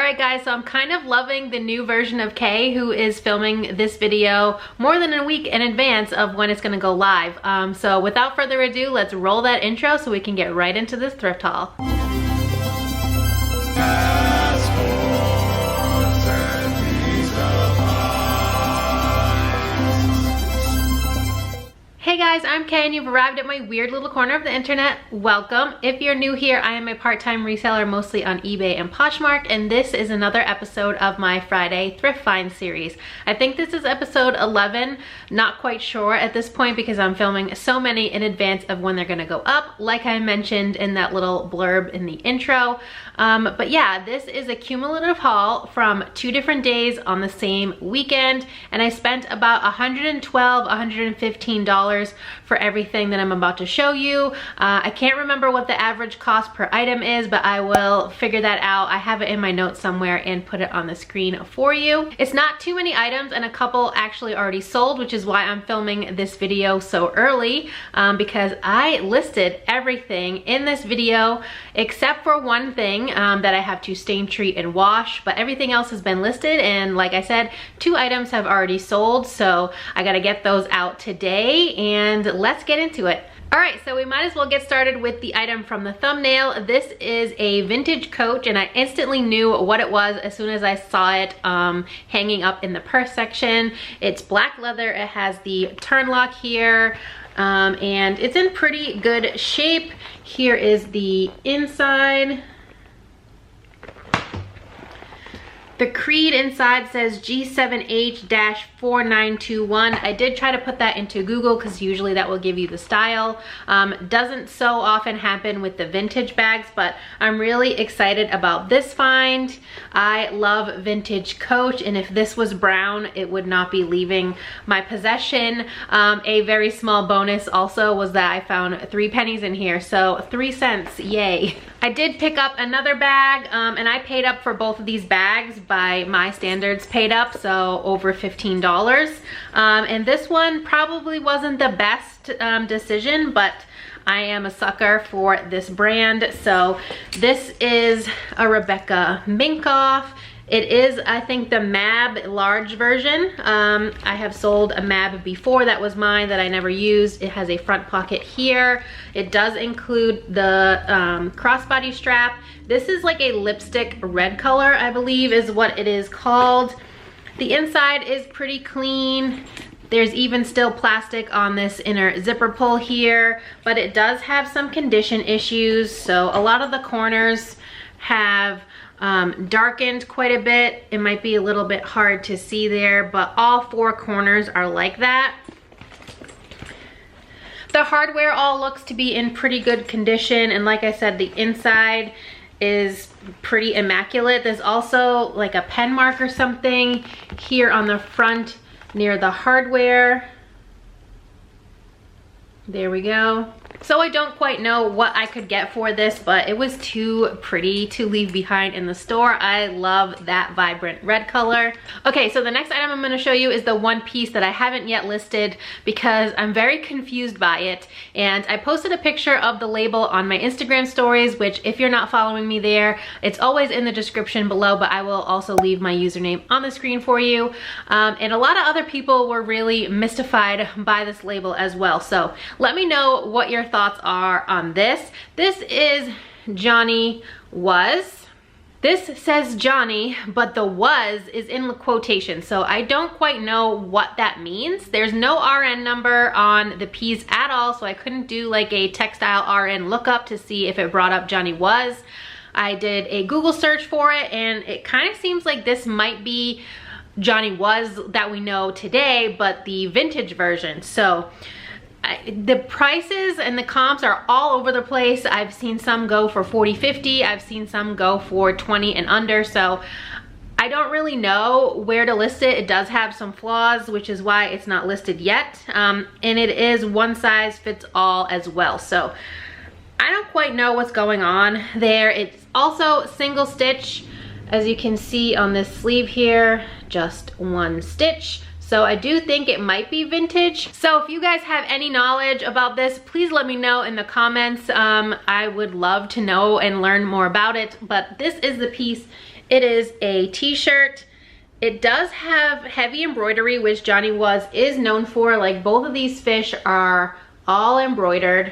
Alright guys, so I'm kind of loving the new version of Kay, who is filming this video more than a week in advance of when it's going to go live. So without further ado, let's roll that intro so we can get right into this thrift haul. Hey guys, I'm Kay and you've arrived at my weird little corner of the internet. Welcome. If you're new here, I am a part-time reseller mostly on eBay and Poshmark, and this is another episode of my Friday thrift find series. I think this is episode 11, not quite sure at this point because I'm filming so many in advance of when they're gonna go up, like I mentioned in that little blurb in the intro. But yeah, this is a cumulative haul from 2 different days on the same weekend, and I spent about $112, $115 for everything that I'm about to show you. I can't remember what the average cost per item is, but I will figure that out. I have it in my notes somewhere and put it on the screen for you. It's not too many items, and a couple actually already sold, which is why I'm filming this video so early, because I listed everything in this video except for one thing that I have to stain, treat, and wash, but everything else has been listed, and like I said, 2 items have already sold, so I gotta get those out today, and let's get into it. Alright, so we might as well get started with the item from the thumbnail. This is a vintage coach, and I instantly knew what it was as soon as I saw it hanging up in the purse section. It's black leather, it has the turn lock here, and it's in pretty good shape. Here is the inside. The creed inside says G7H-4921. I did try to put that into Google because usually that will give you the style. Doesn't so often happen with the vintage bags, but I'm really excited about this find. I love vintage coach, and if this was brown, it would not be leaving my possession. A very small bonus also was that I found 3 pennies in here, so 3 cents, yay. I did pick up another bag, and I paid up for both of these bags by my standards, paid up, so over $15. And this one probably wasn't the best decision, but I am a sucker for this brand. So this is a Rebecca Minkoff. It is, I think, the MAB large version. I have sold a MAB before. That was mine that I never used. It has a front pocket here. It does include the crossbody strap. This is like a lipstick red color, I believe is what it is called. The inside is pretty clean. There's even still plastic on this inner zipper pull here, but it does have some condition issues. So a lot of the corners have darkened quite a bit. It might be a little bit hard to see there, but all 4 corners are like that. The hardware all looks to be in pretty good condition, and like I said, the inside is pretty immaculate. There's also like a pen mark or something here on the front near the hardware. There we go. So I don't quite know what I could get for this, but it was too pretty to leave behind in the store. I love that vibrant red color. Okay, so the next item I'm gonna show you is the one piece that I haven't yet listed because I'm very confused by it. And I posted a picture of the label on my Instagram stories, which if you're not following me there, it's always in the description below, but I will also leave my username on the screen for you. And a lot of other people were really mystified by this label as well. So let me know what your thoughts are on this. This is Johnny Was. This says Johnny, but the was is in quotation, so I don't quite know what that means. There's no RN number on the piece at all, so I couldn't do like a textile RN lookup to see if it brought up Johnny Was. I did a Google search for it, and it kind of seems like this might be Johnny Was that we know today, but the vintage version. So the prices and the comps are all over the place. I've seen some go for $40, $50. I've seen some go for $20 and under. So I don't really know where to list it. It does have some flaws, which is why it's not listed yet. And it is one size fits all as well. So I don't quite know what's going on there. It's also single stitch, as you can see on this sleeve here, just 1 stitch. So I do think it might be vintage. So if you guys have any knowledge about this, please let me know in the comments. I would love to know and learn more about it, but this is the piece It is a t-shirt. It does have heavy embroidery, which Johnny Was is known for. Like, both of these fish are all embroidered.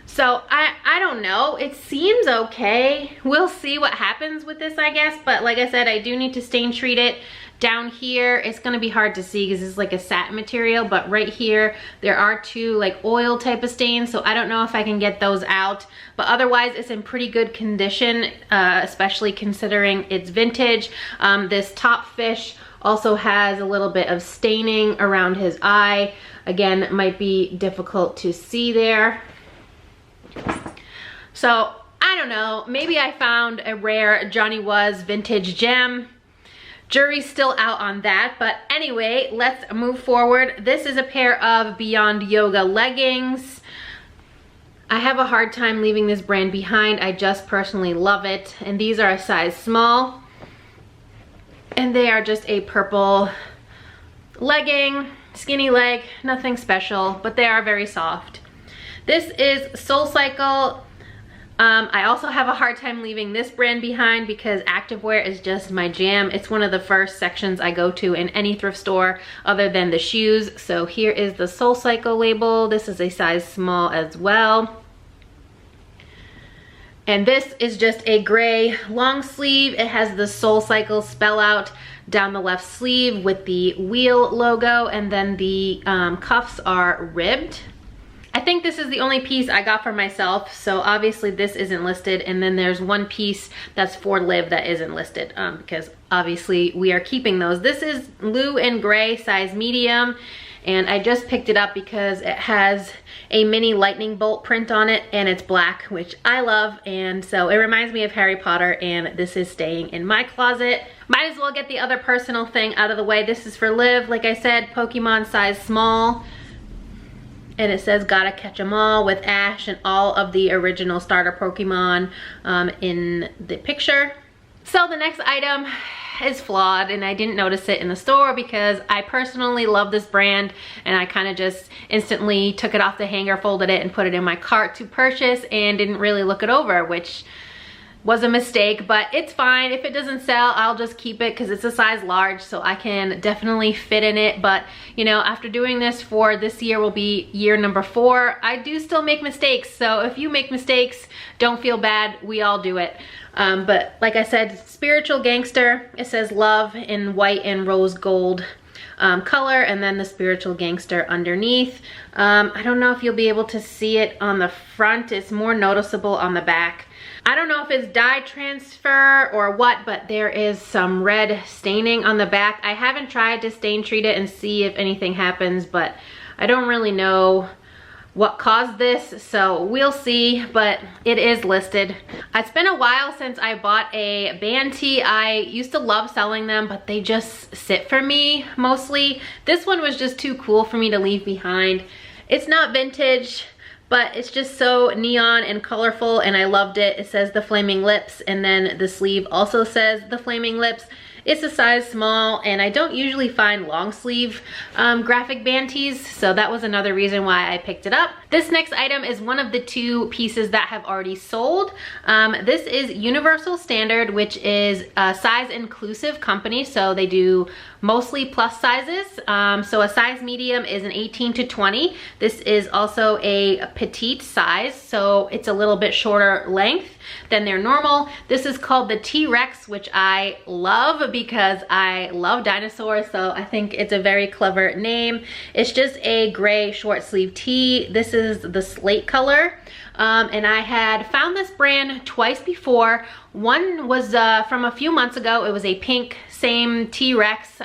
So I don't know, it seems okay. We'll see what happens with this, I guess. But like I said, I do need to stain treat it. Down here, it's gonna be hard to see because it's like a satin material, but right here, there are two like oil type of stains, so I don't know if I can get those out. But otherwise, it's in pretty good condition, especially considering it's vintage. This top fish also has a little bit of staining around his eye. Again, it might be difficult to see there. So I don't know, maybe I found a rare Johnny Was vintage gem. Jury's still out on that, but anyway, let's move forward. This is a pair of Beyond Yoga leggings. I have a hard time leaving this brand behind. I just personally love it. And these are a size small. And they are just a purple legging, skinny leg, nothing special, but they are very soft. This is SoulCycle. I also have a hard time leaving this brand behind because activewear is just my jam. It's one of the first sections I go to in any thrift store other than the shoes. So here is the SoulCycle label. This is a size small as well. And this is just a gray long sleeve. It has the SoulCycle spell out down the left sleeve with the wheel logo, and then the cuffs are ribbed. I think this is the only piece I got for myself, so obviously this isn't listed, and then there's one piece that's for Liv that isn't listed because obviously we are keeping those. This is blue and gray, size medium, and I just picked it up because it has a mini lightning bolt print on it and it's black, which I love, and so it reminds me of Harry Potter, and this is staying in my closet. Might as well get the other personal thing out of the way. This is for Liv, like I said, Pokemon size small. And it says gotta catch 'em all with Ash and all of the original starter Pokemon in the picture. So the next item is flawed, and I didn't notice it in the store because I personally love this brand, and I kind of just instantly took it off the hanger, folded it, and put it in my cart to purchase and didn't really look it over, which was a mistake, but it's fine. If it doesn't sell, I'll just keep it because it's a size large, so I can definitely fit in it. But you know, after doing this for this year will be year number 4, I do still make mistakes. So if you make mistakes, don't feel bad. We all do it. But like I said, Spiritual Gangster. It says love in white and rose gold color, and then the Spiritual Gangster underneath. I don't know if you'll be able to see it on the front. It's more noticeable on the back. I don't know if it's dye transfer or what, but there is some red staining on the back. I haven't tried to stain treat it and see if anything happens, but I don't really know what caused this, so we'll see, but it is listed. It's been a while since I bought a band tee. I used to love selling them, but they just sit for me mostly. This one was just too cool for me to leave behind. It's not vintage, but it's just so neon and colorful, and I loved it. It says the Flaming Lips, and then the sleeve also says the Flaming Lips. It's a size small, and I don't usually find long sleeve graphic band tees, so that was another reason why I picked it up. This next item is one of the 2 pieces that have already sold. This is Universal Standard, which is a size inclusive company, so they do mostly plus sizes. So a size medium is an 18 to 20. This is also a petite size, so it's a little bit shorter length than their normal. This is called the T-Rex, which I love because I love dinosaurs, so I think it's a very clever name. It's just a gray short sleeve tee. This is the slate color. And I had found this brand twice before. One was from a few months ago. It was a pink, same T-Rex,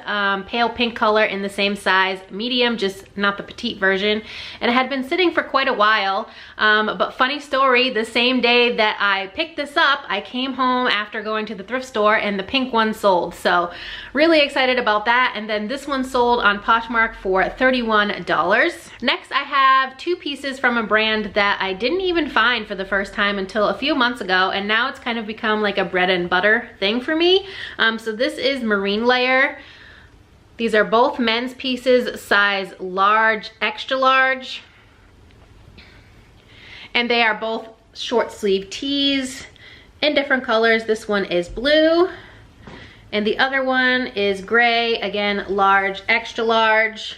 pale pink color in the same size, medium, just not the petite version. And it had been sitting for quite a while. But funny story, the same day that I picked this up, I came home after going to the thrift store and the pink one sold. So really excited about that. And then this one sold on Poshmark for $31. Next, I have 2 pieces from a brand that I didn't even find for the first time until a few months ago, and now it's kind of become like a bread and butter thing for me. So this is Marine Layer. These are both men's pieces, size large, extra large, and they are both short sleeve tees. in different colors. This one is blue, and the other one is gray, again, large, extra large.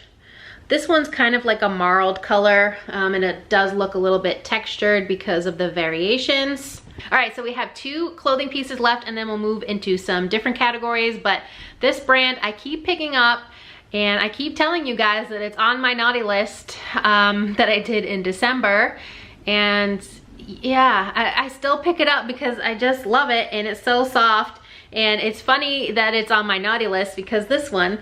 This one's kind of like a marled color, and it does look a little bit textured because of the variations. All right, so we have 2 clothing pieces left, and then we'll move into some different categories. But this brand I keep picking up, and I keep telling you guys that it's on my naughty list that I did in December. And yeah, I still pick it up because I just love it, and it's so soft. And it's funny that it's on my naughty list because this one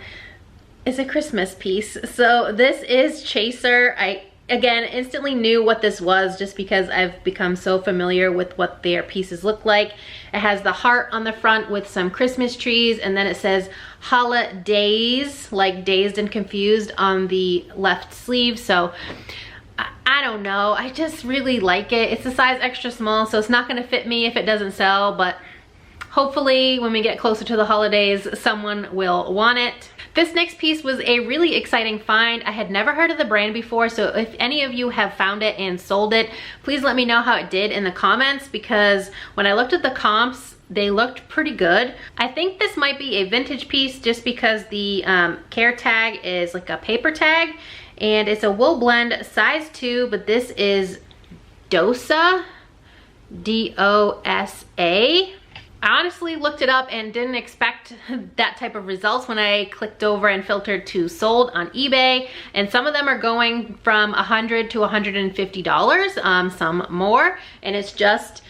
is a Christmas piece. So this is Chaser. I, again, instantly knew what this was just because I've become so familiar with what their pieces look like. It has the heart on the front with some Christmas trees, and then it says holidays, like dazed and confused, on the left sleeve. So I don't know, I just really like it. It's a size extra small, so it's not gonna fit me if it doesn't sell, but hopefully when we get closer to the holidays, someone will want it. This next piece was a really exciting find. I had never heard of the brand before, so if any of you have found it and sold it, please let me know how it did in the comments, because when I looked at the comps, they looked pretty good. I think this might be a vintage piece just because the care tag is like a paper tag, and it's a wool blend size 2, but this is Dosa, D-O-S-A. I honestly looked it up and didn't expect that type of results when I clicked over and filtered to sold on eBay. And some of them are going from $100 to $150, some more. And it's just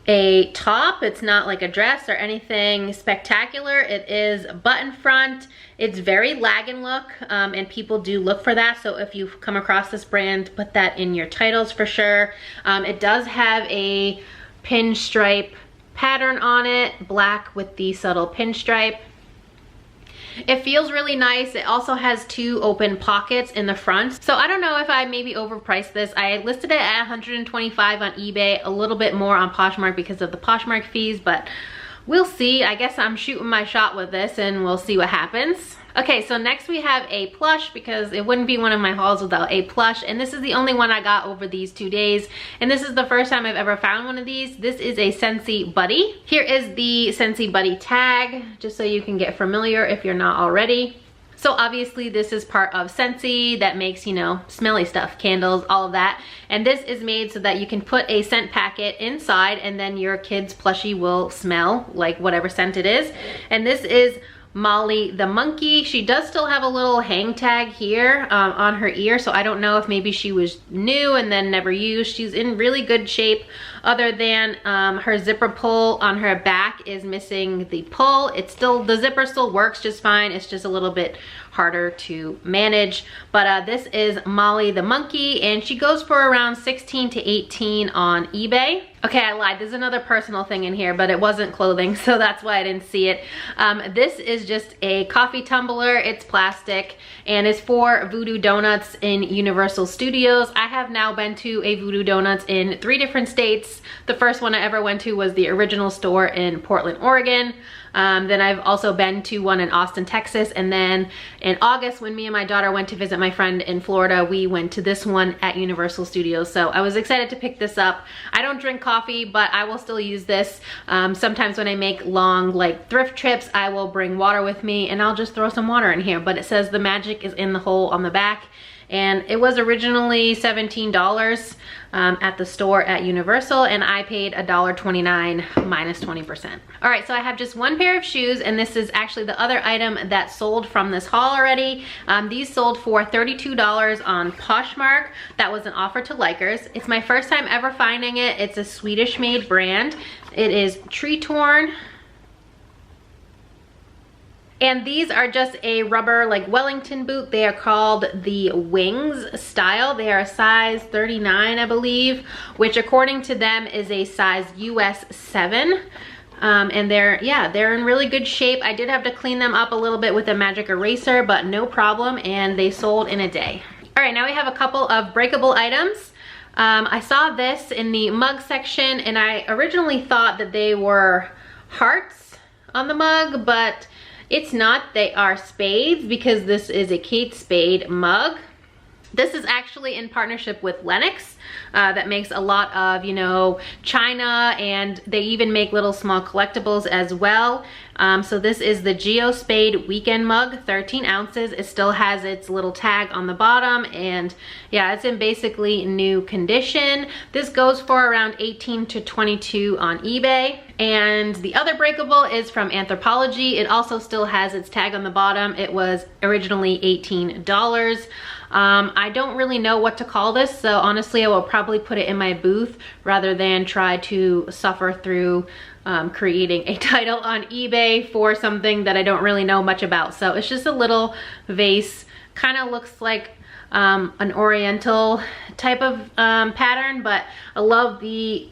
a top. It's not like a dress or anything spectacular. It is button front. It's very Lagan look, and people do look for that. So if you've come across this brand, put that in your titles for sure. It does have a pinstripe pattern on it, black with the subtle pinstripe. It feels really nice. It also has 2 open pockets in the front. So I don't know if I maybe overpriced this. I listed it at $125 on eBay, a little bit more on Poshmark because of the Poshmark fees, but we'll see. I guess I'm shooting my shot with this and we'll see what happens. Okay, so next we have a plush, because it wouldn't be one of my hauls without a plush, and this is the only one I got over these 2 days, and this is the first time I've ever found one of these. This is a Scentsy Buddy. Here is the Scentsy Buddy tag, just so you can get familiar if you're not already. So obviously this is part of Scentsy that makes, you know, smelly stuff, candles, all of that. And this is made so that you can put a scent packet inside, and then your kid's plushie will smell like whatever scent it is. And this is Molly the monkey. She does still have a little hang tag here on her ear, so I don't know if maybe she was new and then never used. She's in really good shape, other than her zipper pull on her back is missing the pull. It's still, the zipper still works just fine. It's just a little bit harder to manage. But this is Molly the monkey, and she goes for around 16 to 18 on eBay. Okay, I lied. There's another personal thing in here, but it wasn't clothing, so that's why I didn't see it. This is just a coffee tumbler. It's plastic, and it's for Voodoo Donuts in Universal Studios. I have now been to a Voodoo Donuts in 3 different states. The first one I ever went to was the original store in Portland, Oregon. Then I've also been to one in Austin, Texas, and then in August when me and my daughter went to visit my friend in Florida, we went to this one at Universal Studios. So I was excited to pick this up. I don't drink coffee, but I will still use this. Sometimes when I make long like thrift trips, I will bring water with me and I'll just throw some water in here. But it says the magic is in the hole on the back. And it was originally $17 at the store at Universal, and I paid $1.29 minus 20%. All right, so I have just 1 pair of shoes, and this is actually the other item that sold from this haul already. These sold for $32 on Poshmark. That was an offer to likers. It's my first time ever finding it. It's a Swedish-made brand. It is Tretorn. And these are just a rubber like Wellington boot. They are called the Wings style. They are a size 39, I believe, which according to them is a size US 7. And they're in really good shape. I did have to clean them up a little bit with a magic eraser, but no problem, and they sold in a day. All right, now we have a couple of breakable items. I saw this in the mug section, and I originally thought that they were hearts on the mug, but it's not. They are spades, because this is a Kate Spade mug. This is actually in partnership with Lenox that makes a lot of, you know, china, and they even make little small collectibles as well. So this is the Geospade Weekend Mug, 13 ounces. It still has its little tag on the bottom, and yeah, it's in basically new condition. This goes for around 18 to 22 on eBay. And the other breakable is from Anthropologie. It also still has its tag on the bottom. It was originally $18. I don't really know what to call this, so honestly I will probably put it in my booth rather than try to suffer through creating a title on eBay for something that I don't really know much about. So it's just a little vase, kind of looks like an oriental type of pattern, but I love the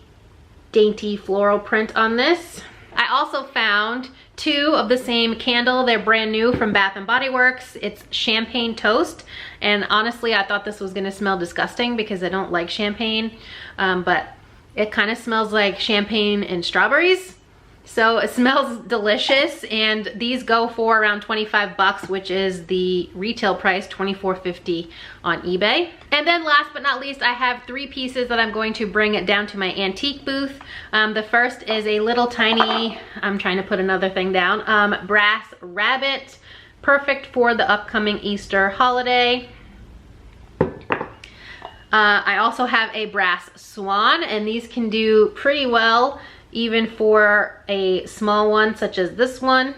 dainty floral print on this. I also found 2 of the same candle. They're brand new from Bath & Body Works. It's Champagne Toast, and honestly I thought this was gonna smell disgusting because I don't like champagne, but it kind of smells like champagne and strawberries. So it smells delicious, and these go for around 25 bucks, which is the retail price, $24.50 on eBay. And then last but not least, I have 3 pieces that I'm going to bring it down to my antique booth. The first is a little tiny, I'm trying to put another thing down, brass rabbit, perfect for the upcoming Easter holiday. I also have a brass swan, and these can do pretty well even for a small one such as this one.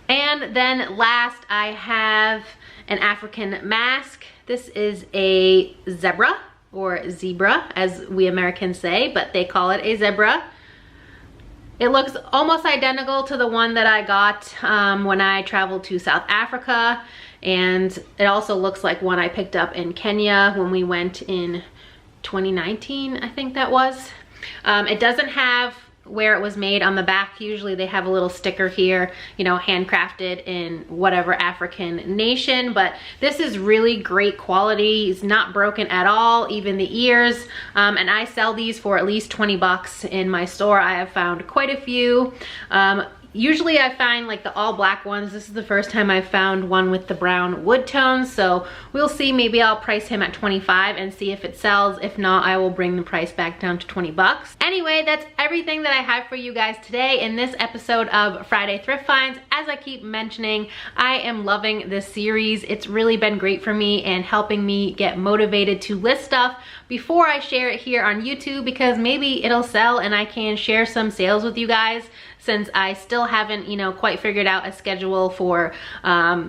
And then last I have an African mask. This is a zebra, or zebra as we Americans say, but they call it a zebra. It looks almost identical to the one that I got when I traveled to South Africa, and it also looks like one I picked up in Kenya when we went in 2019, I think that was. It doesn't have where it was made on the back. Usually they have a little sticker here, you know, handcrafted in whatever African nation, but this is really great quality. It's not broken at all, even the ears, and I sell these for at least 20 bucks in my store. I have found quite a few. Usually I find like the all black ones. This is the first time I've found one with the brown wood tones, so we'll see. Maybe I'll price him at 25 and see if it sells. If not, I will bring the price back down to 20 bucks. Anyway, that's everything that I have for you guys today in this episode of Friday Thrift Finds. As I keep mentioning, I am loving this series. It's really been great for me and helping me get motivated to list stuff before I share it here on YouTube, because maybe it'll sell and I can share some sales with you guys, since I still haven't, you know, quite figured out a schedule for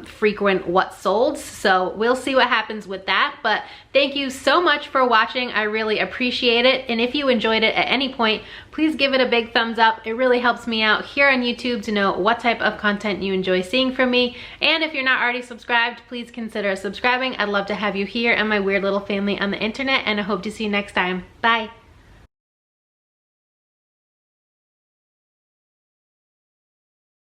frequent what solds. So we'll see what happens with that. But thank you so much for watching. I really appreciate it. And if you enjoyed it at any point, please give it a big thumbs up. It really helps me out here on YouTube to know what type of content you enjoy seeing from me. And if you're not already subscribed, please consider subscribing. I'd love to have you here and my weird little family on the internet, and I hope to see you next time. Bye.